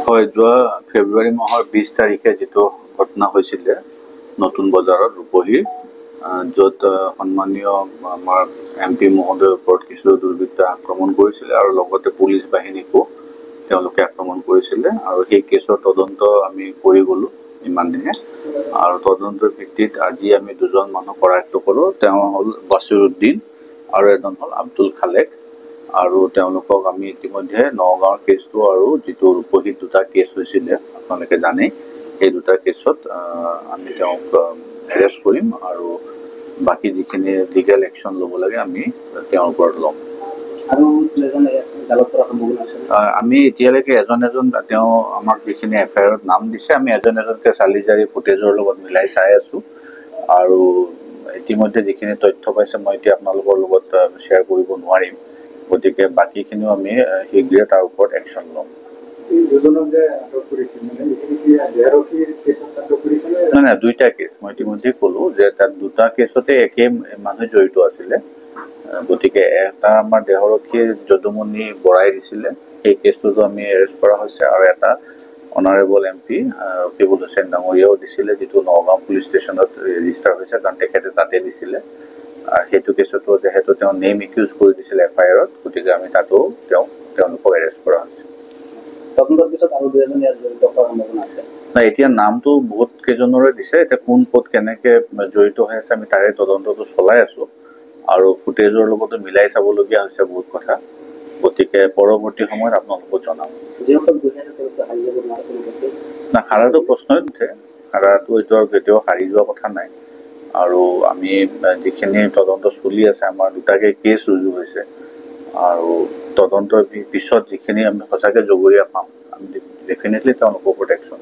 হয়, যোৱা ফেব্ৰুৱাৰী মাহৰ 20 তাৰিখে যিটো ঘটনা হৈছিলে নতুন বজাৰত ৰূপহীৰ, য'ত সন্মানীয় আমাৰ MP মহোদয়ৰ ওপৰত কিছু দুৰ্বৃত্তই আক্ৰমণ কৰিছিলে আৰু লগতে পুলিচ বাহিনীকো তেওঁলোকে আক্ৰমণ কৰিছিলে। আৰু সেই কেছৰ তদন্ত আমি কৰি গ'লোঁ ইমান দিনে, আৰু তদন্তৰ ভিত্তিত আজি আমি দুজন মানুহ কৰায়ত্ব কৰোঁ। তেওঁ হ'ল বাছিৰুদ্দিন আৰু এজন হ'ল আব্দুল খালেক। আৰু তেওঁলোকক আমি ইতিমধ্যে নগাঁৱৰ কেছটো আৰু যিটো ৰূপহীত দুটা কেছ হৈছিলে আপোনালোকে জানে, সেই দুটা কেছত আমি তেওঁক এৰেষ্ট কৰিম আৰু বাকী যিখিনি লিগেল একশ্যন ল'ব লাগে আমি তেওঁৰ ওপৰত ল'ম। আমি এতিয়ালৈকে এজন তেওঁ আমাক যিখিনি FIR-ত নাম দিছে, আমি এজনকৈ চালি জাৰি ফুটেজৰ লগত মিলাই চাই আছোঁ। আৰু ইতিমধ্যে যিখিনি তথ্য পাইছে মই এতিয়া আপোনালোকৰ লগত শ্বেয়াৰ কৰিব নোৱাৰিম, গতিকে বাকীখিনিও আমি শীঘ্ৰে তাৰ ওপৰত একশ্যন ল'ম। নাই, দুইটা কেছ মই ইতিমধ্যে ক'লো যে তাত দুটা কেছতে একে মানুহ জড়িত আছিলে। গতিকে এটা আমাৰ দেহৰক্ষী যদুমণি বৰাই দিছিলে, সেই কেছটোতো আমি এৰেষ্ট কৰা হৈছে, আৰু এটা অনাৰেবল MP ৰকিবুল হুছেইন ডাঙৰীয়াও দিছিলে, যিটো নগাঁও পুলিচ ষ্টেচনত ৰেজিষ্টাৰ হৈছে, কাৰণ তেখেতে তাতে দিছিলে। সেইটো কেছতো যিহেতু তেওঁ নেম একিউজ কৰি দিছিলে FIR-ত, গতিকে আমি তাতো তেওঁলোকক এৰেষ্ট কৰা হৈছে। নাই, এতিয়া নামটো বহুত কেইজনৰে দিছে, এতিয়া কোন ক'ত কেনেকে জড়িত হৈ আছে আমি তাৰে তদন্তটো চলাই আছো, আৰু ফুটেজৰ লগতো মিলাই চাবলগীয়া হৈছে বহুত কথা। গতিকে পৰৱৰ্তী সময়ত আপোনালোকক জনাম। না, হাৰাটো প্ৰশ্নই নুঠে, হাৰাটো এইটো আৰু কেতিয়াও হাৰি যোৱা কথা নাই। আৰু আমি যিখিনি তদন্ত চলি আছে, আমাৰ দুটাকে কেছ ৰুজু হৈছে, আৰু তদন্তৰ পিছত যিখিনি আমি সঁচাকৈ জগৰীয়া পাম, আমি ডেফিনেটলি তেওঁলোকৰ প্ৰটেকশ্যন।